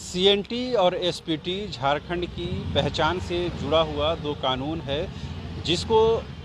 CNT और SPT Jharkhand की पहचान से जुड़ा हुआ दो कानून है जिसको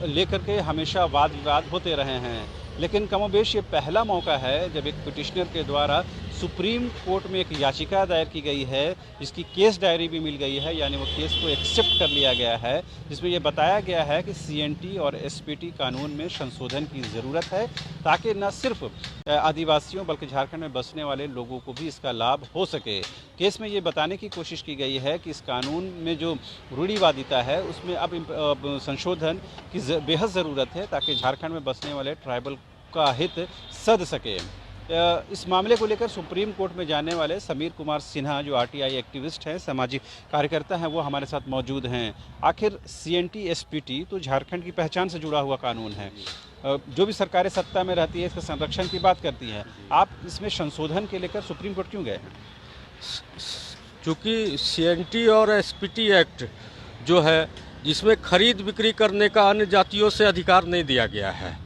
लेकर के हमेशा वाद विवाद होते रहे हैं। लेकिन कमोबेश ये पहला मौका है जब एक पिटिशनर के द्वारा सुप्रीम कोर्ट में एक याचिका दायर की गई है, जिसकी केस डायरी भी मिल गई है, यानी वो केस को एक्सेप्ट कर लिया गया है, जिसमें ये बताया गया है कि सीएनटी और एसपीटी कानून में संशोधन की ज़रूरत है ताकि न सिर्फ आदिवासियों बल्कि झारखंड में बसने वाले लोगों को भी इसका लाभ हो सके। केस में ये बताने की कोशिश की गई है कि इस कानून में जो रूढ़िवादिता है उसमें अब संशोधन की बेहद ज़रूरत है ताकि झारखंड में बसने वाले ट्राइबल का हित सध सके। इस मामले को लेकर सुप्रीम कोर्ट में जाने वाले समीर कुमार सिन्हा जो आरटीआई एक्टिविस्ट हैं, सामाजिक कार्यकर्ता हैं, वो हमारे साथ मौजूद हैं। आखिर सीएनटी एसपीटी तो झारखंड की पहचान से जुड़ा हुआ कानून है, जो भी सरकारें सत्ता में रहती है इसके संरक्षण की बात करती हैं। आप इसमें संशोधन के लेकर सुप्रीम कोर्ट क्यों गए हैं? चूँकि सीएनटी और एसपीटी एक्ट जो है, जिसमें खरीद बिक्री करने का अन्य जातियों से अधिकार नहीं दिया गया है,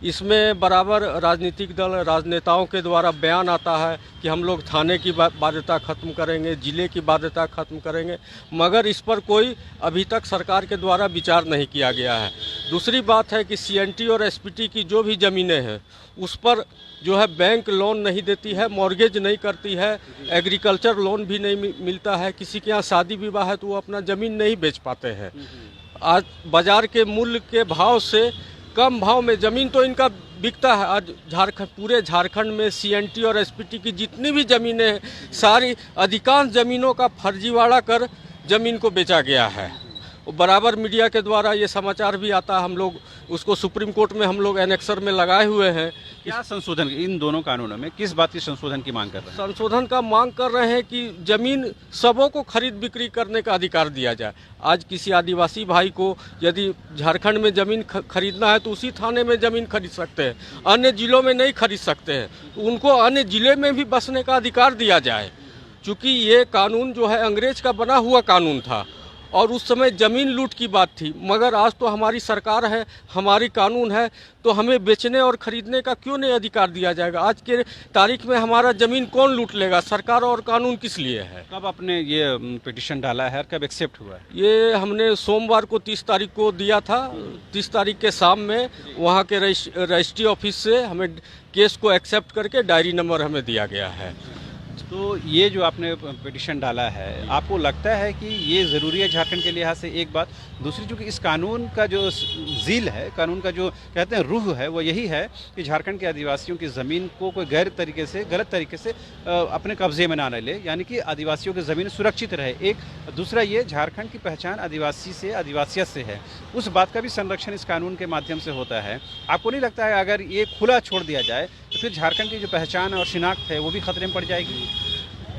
इसमें बराबर राजनीतिक दल राजनेताओं के द्वारा बयान आता है कि हम लोग थाने की बाध्यता ख़त्म करेंगे, ज़िले की बाध्यता ख़त्म करेंगे, मगर इस पर कोई अभी तक सरकार के द्वारा विचार नहीं किया गया है। दूसरी बात है कि सीएनटी और एसपीटी की जो भी ज़मीनें हैं उस पर जो है बैंक लोन नहीं देती है, मॉर्गेज नहीं करती है, एग्रीकल्चर लोन भी नहीं मिलता है। किसी के यहाँ शादी विवाह है तो वो अपना ज़मीन नहीं बेच पाते हैं। आज बाज़ार के मूल्य के भाव से कम भाव में ज़मीन तो इनका बिकता है। आज पूरे झारखंड में सीएनटी और एसपीटी की जितनी भी ज़मीनें हैं, सारी अधिकांश ज़मीनों का फर्जीवाड़ा कर ज़मीन को बेचा गया है। बराबर मीडिया के द्वारा ये समाचार भी आता है, हम लोग उसको सुप्रीम कोर्ट में हम लोग एनेक्सर में लगाए हुए हैं। क्या संशोधन इन दोनों कानूनों में किस बात की संशोधन की मांग कर रहे हैं? संशोधन का मांग कर रहे हैं कि ज़मीन सबों को खरीद बिक्री करने का अधिकार दिया जाए। आज किसी आदिवासी भाई को यदि झारखंड में ज़मीन खरीदना है तो उसी थाने में ज़मीन खरीद सकते हैं, अन्य ज़िलों में नहीं खरीद सकते हैं। तो उनको अन्य ज़िले में भी बसने का अधिकार दिया जाए। चूँकि ये कानून जो है अंग्रेज का बना हुआ कानून था और उस समय ज़मीन लूट की बात थी, मगर आज तो हमारी सरकार है, हमारी कानून है, तो हमें बेचने और ख़रीदने का क्यों नहीं अधिकार दिया जाएगा? आज के तारीख में हमारा ज़मीन कौन लूट लेगा? सरकार और कानून किस लिए है? कब आपने ये पिटीशन डाला है और कब एक्सेप्ट हुआ है? ये हमने सोमवार को 30 तारीख को दिया था। 30 तारीख के शाम में वहाँ के रजिस्ट्री ऑफिस से हमें केस को एक्सेप्ट करके डायरी नंबर हमें दिया गया है। तो ये जो आपने पिटीशन डाला है, आपको लगता है कि ये ज़रूरी है झारखंड के लिहाज से? एक बात। दूसरी, चूँकि इस कानून का जो ज़ील है, कानून का जो कहते हैं रूह है, वो यही है कि झारखंड के आदिवासियों की ज़मीन को कोई गलत तरीके से अपने कब्ज़े में ना ले, यानी कि आदिवासियों की ज़मीन सुरक्षित रहे। एक दूसरा, ये झारखंड की पहचान आदिवासी से, आदिवासियत से है, उस बात का भी संरक्षण इस कानून के माध्यम से होता है। आपको नहीं लगता है अगर ये खुला छोड़ दिया जाए तो फिर झारखंड की जो पहचान और शिनाख्त है वो भी खतरे में पड़ जाएगी?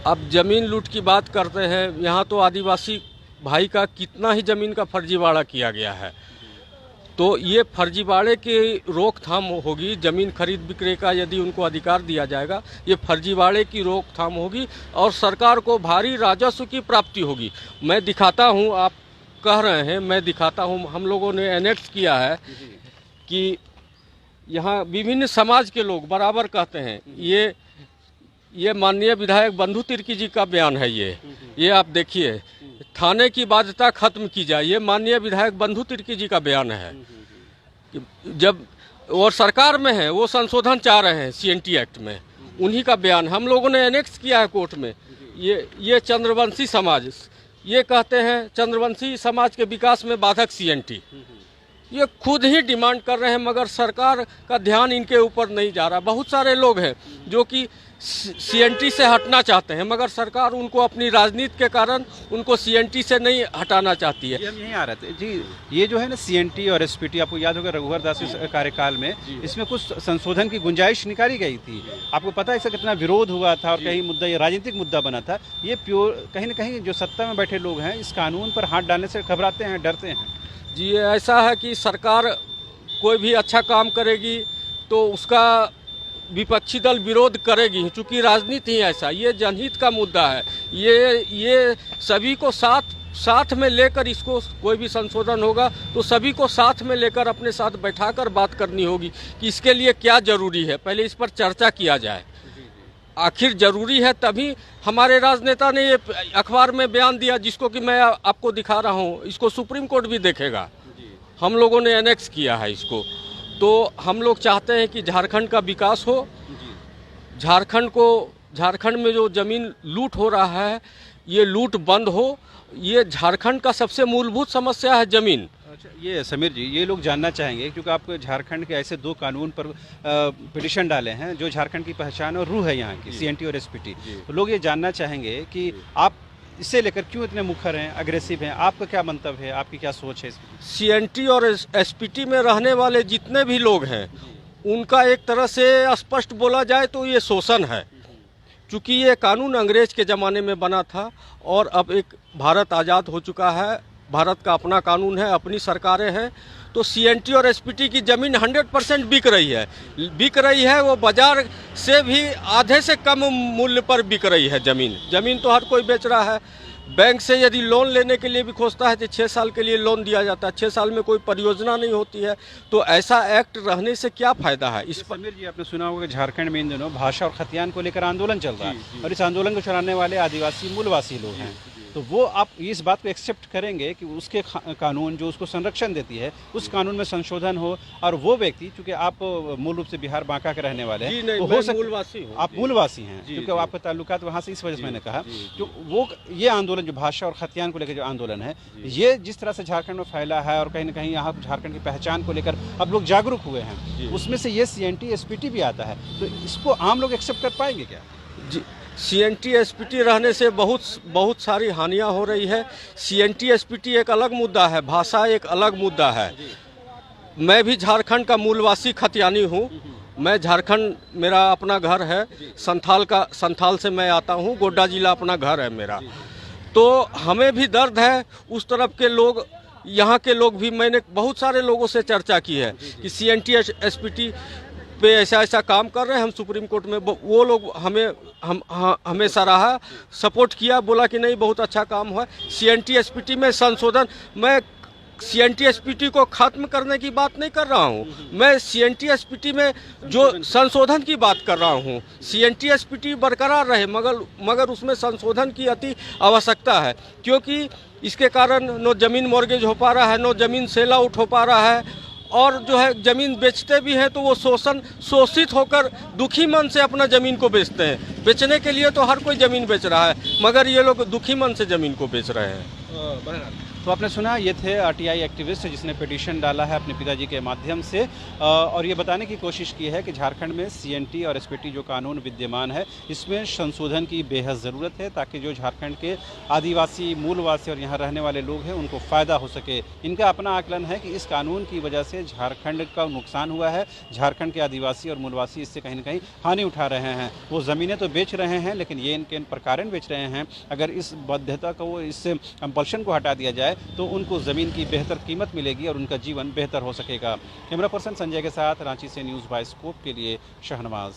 अब ज़मीन लूट की बात करते हैं, यहाँ तो आदिवासी भाई का कितना ही ज़मीन का फर्जीवाड़ा किया गया है। तो ये फर्जीवाड़े की रोकथाम होगी। ज़मीन खरीद बिक्री का यदि उनको अधिकार दिया जाएगा, ये फर्जीवाड़े की रोकथाम होगी और सरकार को भारी राजस्व की प्राप्ति होगी। मैं दिखाता हूँ, आप कह रहे हैं, मैं दिखाता हूँ। हम लोगों ने एनेक्स किया है कि यहाँ विभिन्न समाज के लोग बराबर कहते हैं। ये माननीय विधायक बंधु तिर्की जी का बयान है। ये आप देखिए, थाने की बाध्यता खत्म की जाए, ये माननीय विधायक बंधु तिर्की जी का बयान है। जब और सरकार में है, वो संशोधन चाह रहे हैं सीएनटी एक्ट में, उन्हीं का बयान हम लोगों ने एनेक्स किया है कोर्ट में। ये चंद्रवंशी समाज, ये कहते हैं चंद्रवंशी समाज के विकास में बाधक सीएनटी। ये खुद ही डिमांड कर रहे हैं, मगर सरकार का ध्यान इनके ऊपर नहीं जा रहा। बहुत सारे लोग हैं जो कि सीएनटी से हटना चाहते हैं, मगर सरकार उनको अपनी राजनीति के कारण उनको सीएनटी से नहीं हटाना चाहती है। हम यहीं आ रहे थे जी। ये जो है ना सीएनटी और एसपीटी, आपको याद होगा रघुवर दास कार्यकाल में इसमें कुछ संशोधन की गुंजाइश निकाली गई थी। आपको पता है इसका कितना विरोध हुआ था और कहीं मुद्दा ये राजनीतिक मुद्दा बना था। ये प्योर कहीं ना कहीं जो सत्ता में बैठे लोग हैं इस कानून पर हाथ डालने से घबराते हैं, डरते हैं। जी, ऐसा है कि सरकार कोई भी अच्छा काम करेगी तो उसका विपक्षी दल विरोध करेगी, क्योंकि राजनीति ही ऐसा, ये जनहित का मुद्दा है। ये सभी को साथ में लेकर इसको कोई भी संशोधन होगा तो सभी को साथ में लेकर अपने साथ बैठाकर बात करनी होगी कि इसके लिए क्या ज़रूरी है। पहले इस पर चर्चा किया जाए। आखिर जरूरी है, तभी हमारे राजनेता ने ये अखबार में बयान दिया, जिसको कि मैं आपको दिखा रहा हूँ। इसको सुप्रीम कोर्ट भी देखेगा, हम लोगों ने एनेक्स किया है इसको। तो हम लोग चाहते हैं कि झारखंड का विकास हो, झारखंड में जो ज़मीन लूट हो रहा है ये लूट बंद हो। ये झारखंड का सबसे मूलभूत समस्या है ज़मीन। अच्छा, ये समीर जी, ये लोग जानना चाहेंगे क्योंकि आप झारखंड के ऐसे 2 कानून पर पिटिशन डाले हैं जो झारखंड की पहचान और रूह है यहाँ की, सीएनटी और एसपीटी। तो लोग ये जानना चाहेंगे कि आप इससे लेकर क्यों इतने मुखर हैं, अग्रेसिव हैं, आपका क्या मंतव्य है, आपकी क्या सोच है इसमें? सीएनटी और एसपीटी में रहने वाले जितने भी लोग हैं उनका एक तरह से स्पष्ट बोला जाए तो ये शोषण है, क्योंकि ये कानून अंग्रेज के ज़माने में बना था और अब एक भारत आज़ाद हो चुका है, भारत का अपना कानून है, अपनी सरकारें हैं। तो सीएनटी और एसपीटी की ज़मीन 100% बिक रही है। वो बाज़ार से भी आधे से कम मूल्य पर बिक रही है ज़मीन तो हर कोई बेच रहा है। बैंक से यदि लोन लेने के लिए भी खोजता है तो 6 साल के लिए लोन दिया जाता है, 6 साल में कोई परियोजना नहीं होती है। तो ऐसा एक्ट रहने से क्या फ़ायदा है? इस समीर जी, आपने सुना होगा कि झारखंड में इन दिनों भाषा और खतियान को लेकर आंदोलन चल रहा है और इस आंदोलन को चलाने वाले आदिवासी मूलवासी लोग हैं। तो वो आप इस बात को एक्सेप्ट करेंगे कि उसके कानून जो उसको संरक्षण देती है उस कानून में संशोधन हो, और वो व्यक्ति, क्योंकि आप मूल रूप से बिहार बांका के रहने वाले हैं, तो हो मूलवासी हूँ, आप मूलवासी हैं क्योंकि आपका ताल्लुकात वहाँ से, इस वजह से मैंने कहा कि वो ये आंदोलन जो भाषा और खतियान को लेकर जो आंदोलन है, ये जिस तरह से झारखंड में फैला है और कहीं ना कहीं यहाँ झारखंड की पहचान को लेकर अब लोग जागरूक हुए हैं, उसमें से ये सीएनटी एसपीटी भी आता है। तो इसको आम लोग एक्सेप्ट कर पाएंगे क्या? जी, सीएनटी एसपीटी रहने से बहुत सारी हानियां हो रही है। सीएनटी एसपीटी एक अलग मुद्दा है, भाषा एक अलग मुद्दा है। मैं भी झारखंड का मूलवासी खतियानी हूँ। मैं झारखंड, मेरा अपना घर है, संथाल से मैं आता हूँ, गोड्डा जिला अपना घर है मेरा। तो हमें भी दर्द है, उस तरफ के लोग, यहाँ के लोग भी, मैंने बहुत सारे लोगों से चर्चा की है कि सीएनटी एसपीटी पे ऐसा काम कर रहे हैं। हम सुप्रीम कोर्ट में, वो लोग हमें सराहा, सपोर्ट किया, बोला कि नहीं बहुत अच्छा काम हुआ। सीएनटी एसपीटी में संशोधन, मैं सीएनटी एसपीटी को खत्म करने की बात नहीं कर रहा हूँ, मैं सीएनटी एसपीटी में जो संशोधन की बात कर रहा हूँ। सीएनटी एसपीटी बरकरार रहे, मगर उसमें संशोधन की अति आवश्यकता है, क्योंकि इसके कारण नो ज़मीन मॉर्गेज हो पा रहा है, नो ज़मीन सेल आउट हो पा रहा है, और जो है ज़मीन बेचते भी हैं तो वो शोषित होकर दुखी मन से अपना ज़मीन को बेचते हैं। बेचने के लिए तो हर कोई ज़मीन बेच रहा है, मगर ये लोग दुखी मन से ज़मीन को बेच रहे हैं। तो आपने सुना, ये थे आरटीआई एक्टिविस्ट जिसने पिटीशन डाला है अपने पिताजी के माध्यम से, और ये बताने की कोशिश की है कि झारखंड में सीएनटी और एसपीटी जो कानून विद्यमान है इसमें संशोधन की बेहद ज़रूरत है, ताकि जो झारखंड के आदिवासी, मूलवासी और यहाँ रहने वाले लोग हैं उनको फ़ायदा हो सके। इनका अपना आकलन है कि इस कानून की वजह से झारखंड का नुकसान हुआ है, झारखंड के आदिवासी और मूलवासी इससे कहीं ना कहीं हानि उठा रहे हैं। वो ज़मीनें तो बेच रहे हैं, लेकिन ये इनके प्रकारण बेच रहे हैं। अगर इस बाध्यता को, इस कंपल्शन को हटा दिया जाए तो उनको ज़मीन की बेहतर कीमत मिलेगी और उनका जीवन बेहतर हो सकेगा। कैमरा पर्सन संजय के साथ रांची से न्यूज़ बाय स्कोप के लिए शहनवाज।